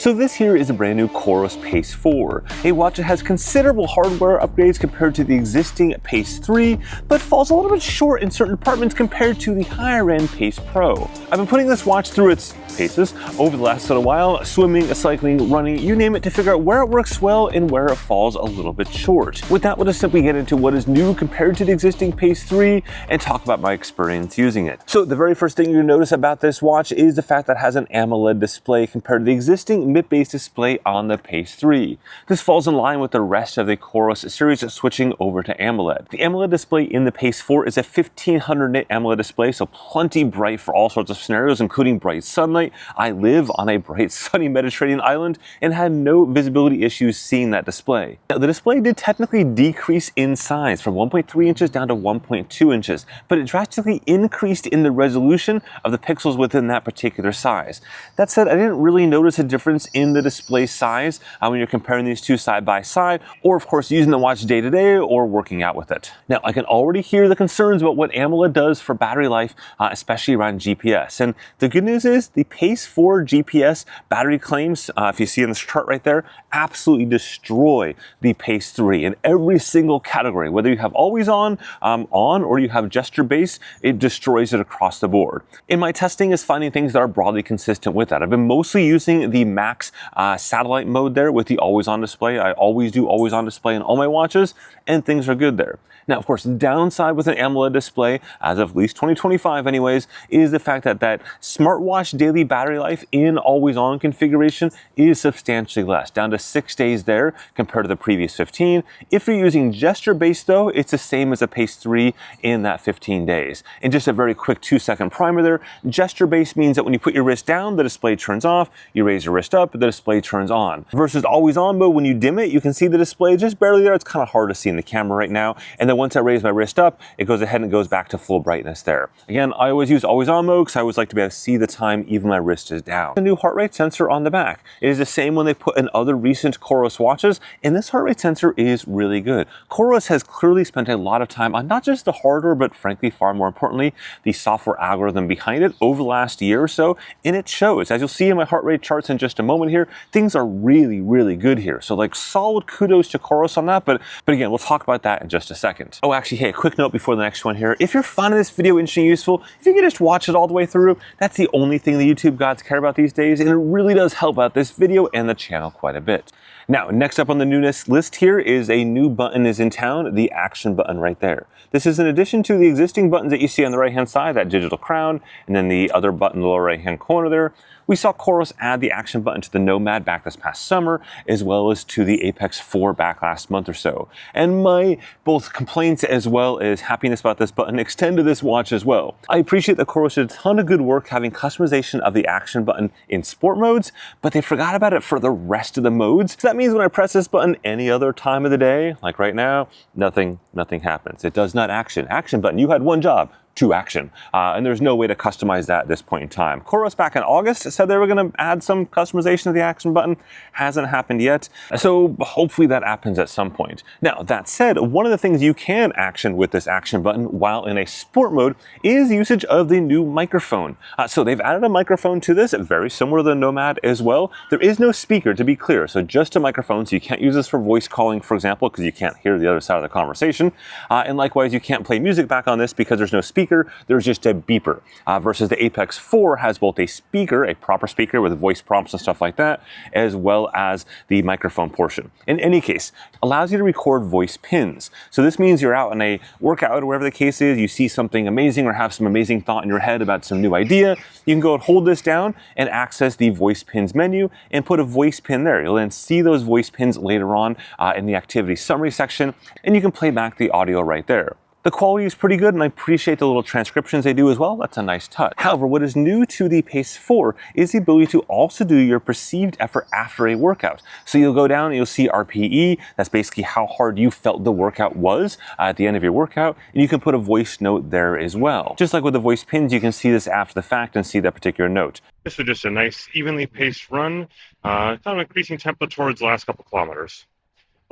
So this here is a brand new COROS Pace 4, a watch that has considerable hardware upgrades compared to the existing Pace 3, but falls a little bit short in certain departments compared to the higher end Pace Pro. I've been putting this watch through its paces over the last little while, swimming, cycling, running, you name it, to figure out where it works well and where it falls a little bit short. With that, we'll just simply get into what is new compared to the existing Pace 3 and talk about my experience using it. So the very first thing you notice about this watch is the fact that it has an AMOLED display compared to the existing MIP-based display on the Pace 3. This falls in line with the rest of the COROS series switching over to AMOLED. The AMOLED display in the Pace 4 is a 1500 nit AMOLED display, so plenty bright for all sorts of scenarios, including bright sunlight. I live on a bright sunny Mediterranean island and had no visibility issues seeing that display. Now, the display did technically decrease in size from 1.3 inches down to 1.2 inches, but it drastically increased in the resolution of the pixels within that particular size. That said, I didn't really notice a difference in the display size when you're comparing these two side by side, or of course using the watch day to day or working out with it. Now, I can already hear the concerns about what AMOLED does for battery life, especially around GPS. And the good news is the Pace 4 GPS battery claims, if you see in this chart right there, absolutely destroy the Pace 3 in every single category. Whether you have always on or you have gesture based, it destroys it across the board. In my testing is finding things that are broadly consistent with that. I've been mostly using the max satellite mode there with the always on display. I always do always on display in all my watches, and things are good there. Now, of course, the downside with an AMOLED display, as of at least 2025 anyways, is the fact that that smartwatch daily battery life in always-on configuration is substantially less, down to 6 days there compared to the previous 15. If you're using gesture-based though, it's the same as a Pace 3 in that 15 days. And just a very quick 2-second primer there, gesture-based means that when you put your wrist down, the display turns off, you raise your wrist up, the display turns on. Versus always-on mode, when you dim it, you can see the display just barely there. It's kind of hard to see in the camera right now. And then once I raise my wrist up, it goes ahead and goes back to full brightness there. Again, I always use always on mode because I always like to be able to see the time even my wrist is down. A new heart rate sensor on the back. It is the same one they put in other recent COROS watches, and this heart rate sensor is really good. COROS has clearly spent a lot of time on not just the hardware, but frankly, far more importantly, the software algorithm behind it over the last year or so, and it shows. As you'll see in my heart rate charts in just a moment here, things are really, really good here. So like solid kudos to COROS on that, but again, we'll talk about that in just a second. Oh, actually, hey, a quick note before the next one here. If you're finding this video interesting and useful, if you can just watch it all the way through, that's the only thing the YouTube gods care about these days, and it really does help out this video and the channel quite a bit. Now, next up on the newness list here is a new button is in town, the action button right there. This is in addition to the existing buttons that you see on the right-hand side, that digital crown, and then the other button in the lower right-hand corner there. We saw COROS add the action button to the Nomad back this past summer, as well as to the Apex 4 back last month or so. And my both complaints as well as happiness about this button extend to this watch as well. I appreciate that COROS did a ton of good work having customization of the action button in sport modes, but they forgot about it for the rest of the modes. So that means when I press this button any other time of the day, like right now, nothing happens. It does not action. Action button, you had one job. To action. And there's no way to customize that at this point in time. COROS back in August said they were going to add some customization to the action button. Hasn't happened yet. So hopefully that happens at some point. Now, that said, one of the things you can action with this action button while in a sport mode is usage of the new microphone. So they've added a microphone to this, very similar to the Nomad as well. There is no speaker, to be clear. So just a microphone. So you can't use this for voice calling, for example, because you can't hear the other side of the conversation. And likewise, you can't play music back on this because there's no speaker. There's just a beeper, versus the Apex 4 has both a speaker, a proper speaker with voice prompts and stuff like that, as well as the microphone portion. In any case, allows you to record voice pins. So this means you're out on a workout or whatever the case is, you see something amazing or have some amazing thought in your head about some new idea, you can go and hold this down and access the voice pins menu and put a voice pin there. You'll then see those voice pins later on in the activity summary section, and you can play back the audio right there. The quality is pretty good, and I appreciate the little transcriptions they do as well. That's a nice touch. However, what is new to the Pace 4 is the ability to also do your perceived effort after a workout. So you'll go down and you'll see RPE. That's basically how hard you felt the workout was at the end of your workout, and you can put a voice note there as well. Just like with the voice pins, you can see this after the fact and see that particular note. This was just a nice, evenly paced run, kind of increasing tempo towards the last couple kilometers.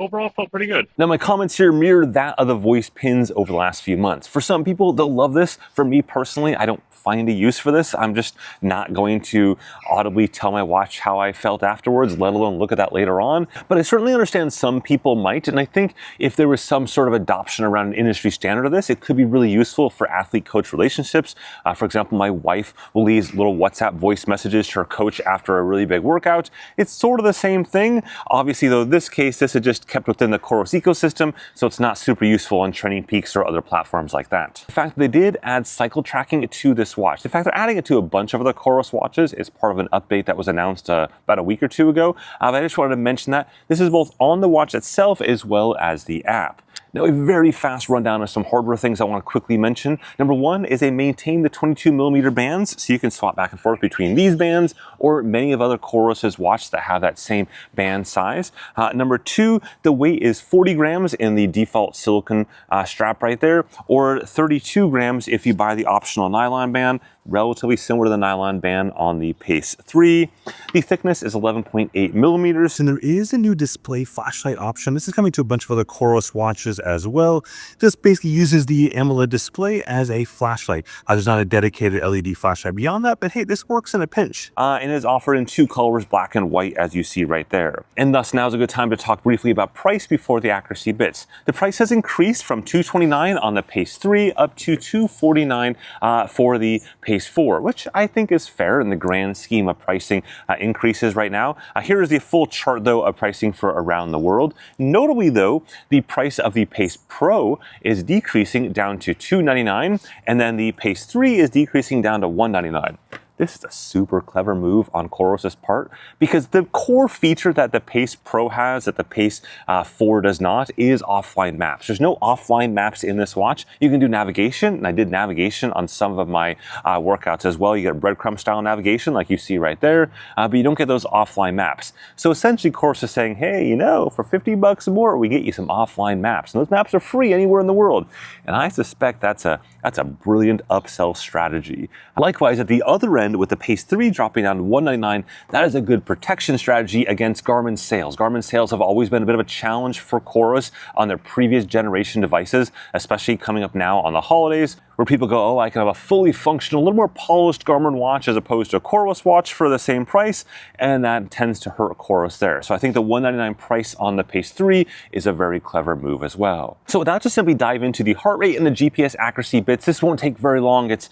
overall felt pretty good. Now my comments here mirror that of the voice pins over the last few months. For some people, they'll love this. For me personally, I don't find a use for this. I'm just not going to audibly tell my watch how I felt afterwards, let alone look at that later on. But I certainly understand some people might, and I think if there was some sort of adoption around an industry standard of this, it could be really useful for athlete-coach relationships. For example, my wife will leave little WhatsApp voice messages to her coach after a really big workout. It's sort of the same thing. Obviously, though, in this case, this is just kept within the COROS ecosystem, so it's not super useful on Training Peaks or other platforms like that. The fact that they did add cycle tracking to this watch, the fact they're adding it to a bunch of other COROS watches is part of an update that was announced about a week or two ago. But I just wanted to mention that this is both on the watch itself as well as the app. Now, a very fast rundown of some hardware things I want to quickly mention. Number one is they maintain the 22mm bands, so you can swap back and forth between these bands or many of other COROS's watches that have that same band size. Number two, the weight is 40 grams in the default silicone strap right there, or 32 grams if you buy the optional nylon band, relatively similar to the nylon band on the Pace 3. The thickness is 11.8 millimeters. And there is a new display flashlight option. This is coming to a bunch of other COROS watches as well. This basically uses the AMOLED display as a flashlight. There's not a dedicated LED flashlight beyond that, but hey, this works in a pinch. And is offered in two colors, black and white, as you see right there. And thus, now's a good time to talk briefly about price before the accuracy bits. The price has increased from $229 on the Pace 3 up to $249 for the Pace 4, which I think is fair in the grand scheme of pricing increases right now. Here is the full chart, though, of pricing for around the world. Notably, though, the price of the Pace Pro is decreasing down to $299, and then the Pace 3 is decreasing down to $199. This is a super clever move on COROS's part, because the core feature that the Pace Pro has that the Pace 4 does not is offline maps. There's no offline maps in this watch. You can do navigation, and I did navigation on some of my workouts as well. You get breadcrumb style navigation like you see right there, but you don't get those offline maps. So essentially COROS is saying, hey, you know, for 50 bucks more, we get you some offline maps. And those maps are free anywhere in the world. And I suspect that's a brilliant upsell strategy. Likewise, at the other end, with the Pace 3 dropping down to $199, that is a good protection strategy against Garmin sales. Garmin sales have always been a bit of a challenge for COROS on their previous generation devices, especially coming up now on the holidays, where people go, oh, I can have a fully functional, a little more polished Garmin watch as opposed to a COROS watch for the same price, and that tends to hurt COROS there. So I think the $199 price on the Pace 3 is a very clever move as well. So without just simply dive into the heart rate and the GPS accuracy bits, this won't take very long. It's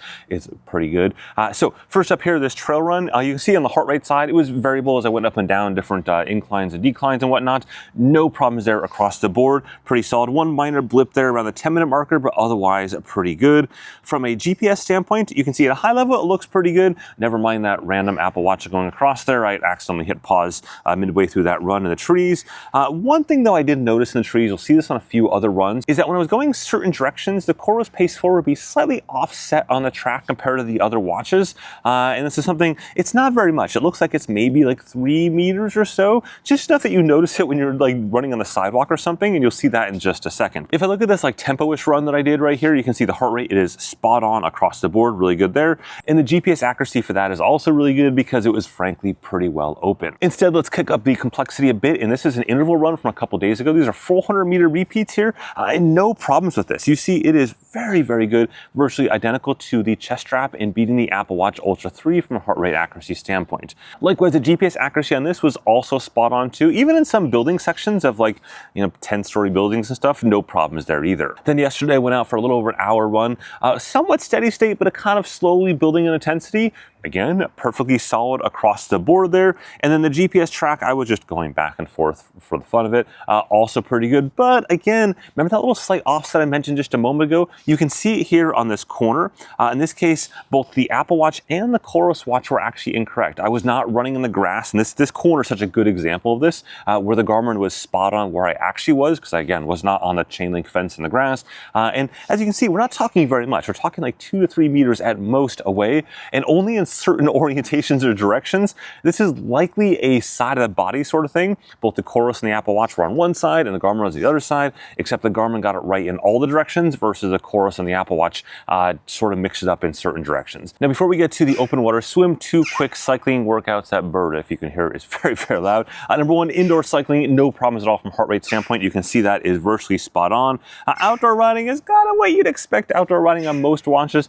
pretty good. So first up here, this trail run, you can see on the heart rate side, it was variable as I went up and down different inclines and declines and whatnot. No problems there across the board. Pretty solid. One minor blip there around the 10-minute marker, but otherwise pretty good. From a GPS standpoint, you can see at a high level, it looks pretty good. Never mind that random Apple Watch going across there. I accidentally hit pause midway through that run in the trees. One thing though I did notice in the trees, you'll see this on a few other runs, is that when I was going certain directions, the COROS Pace 4 would be slightly offset on the track compared to the other watches. And this is something, it's not very much. It looks like it's maybe like 3 meters or so, just enough that you notice it when you're like running on the sidewalk or something, and you'll see that in just a second. If I look at this like tempo-ish run that I did right here, you can see the heart rate, it is spot on across the board, really good there. And the GPS accuracy for that is also really good because it was frankly pretty well open. Instead, let's kick up the complexity a bit, and this is an interval run from a couple days ago. These are 400-meter repeats here, and no problems with this. You see it is very, very good, virtually identical to the chest strap and beating the Apple Watch Ultra 3 from a heart rate accuracy standpoint. Likewise, the GPS accuracy on this was also spot on too, even in some building sections of like, 10-story buildings and stuff, no problems there either. Then yesterday I went out for a little over an hour run, somewhat steady state, but a kind of slowly building in intensity. Again, perfectly solid across the board there. And then the GPS track, I was just going back and forth for the fun of it. Also pretty good. But again, remember that little slight offset I mentioned just a moment ago? You can see it here on this corner. In this case, both the Apple Watch and the COROS watch were actually incorrect. I was not running in the grass. And this corner is such a good example of this, where the Garmin was spot on where I actually was, because I, again, was not on the chain link fence in the grass. And as you can see, we're not talking very very much. We're talking like 2 to 3 meters at most away, and only in certain orientations or directions. This is likely a side of the body sort of thing. Both the COROS and the Apple Watch were on one side and the Garmin was on the other side, except the Garmin got it right in all the directions versus the COROS and the Apple Watch sort of mixed it up in certain directions. Now, before we get to the open water swim, 2 quick cycling workouts. That bird, if you can hear it, is very, very loud. Number 1, indoor cycling, no problems at all from heart rate standpoint. You can see that is virtually spot on. Outdoor riding is kind of what you'd expect outdoor riding on most watches.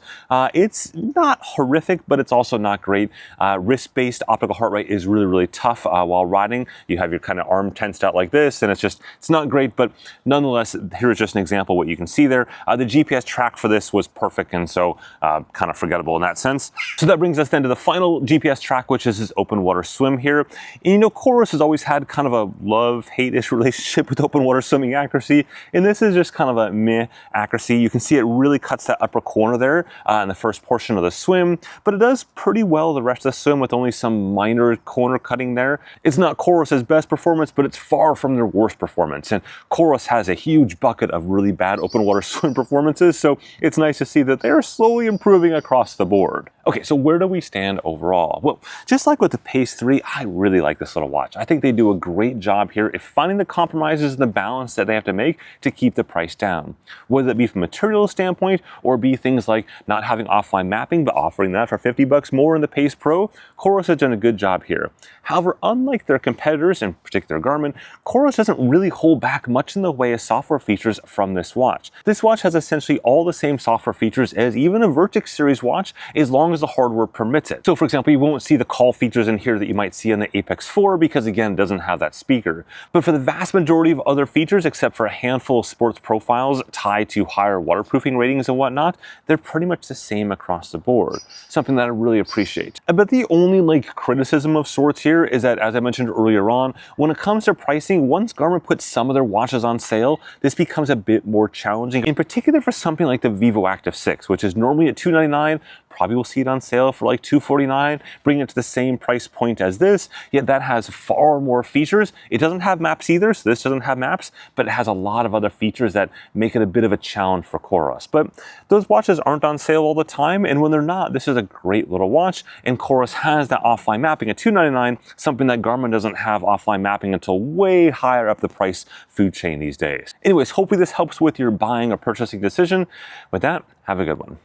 It's not horrific, but it's also not great. Wrist-based optical heart rate is really, really tough while riding. You have your kind of arm tensed out like this, and it's not great, but nonetheless, here's just an example of what you can see there. The GPS track for this was perfect, and so kind of forgettable in that sense. So that brings us then to the final GPS track, which is this open water swim here. And you know, COROS has always had kind of a love-hate-ish relationship with open water swimming accuracy, and this is just kind of a meh accuracy. You can see it really cuts that upper corner there in the first portion of the swim, but it does pretty well the rest of the swim with only some minor corner cutting there. It's not COROS's best performance, but it's far from their worst performance, and COROS has a huge bucket of really bad open water swim performances, so it's nice to see that they're slowly improving across the board. Okay, so where do we stand overall? Well, just like with the Pace 3, I really like this little watch. I think they do a great job here at finding the compromises and the balance that they have to make to keep the price down. Whether it be from a material standpoint or be things like not having offline mapping, but offering that for $50 more in the Pace Pro, COROS has done a good job here. However, unlike their competitors, in particular Garmin, COROS doesn't really hold back much in the way of software features from this watch. This watch has essentially all the same software features as even a Vertex series watch, as long as the hardware permits it. So for example, you won't see the call features in here that you might see on the Apex 4 because again, it doesn't have that speaker. But for the vast majority of other features, except for a handful of sports profiles tied to higher waterproofing ratings and whatnot, they're pretty much the same across the board. Something that I really appreciate. But the only criticism of sorts here is that, as I mentioned earlier on, when it comes to pricing, once Garmin puts some of their watches on sale, this becomes a bit more challenging, in particular for something like the Vivo Active 6, which is normally at $299, probably will see it on sale for like $249, bringing it to the same price point as this, yet that has far more features. It doesn't have maps either, so this doesn't have maps, but it has a lot of other features that make it a bit of a challenge for COROS. But those watches aren't on sale all the time, and when they're not, this is a great little watch, and COROS has that offline mapping at $299, something that Garmin doesn't have offline mapping until way higher up the price food chain these days. Anyways, hopefully this helps with your buying or purchasing decision. With that, have a good one.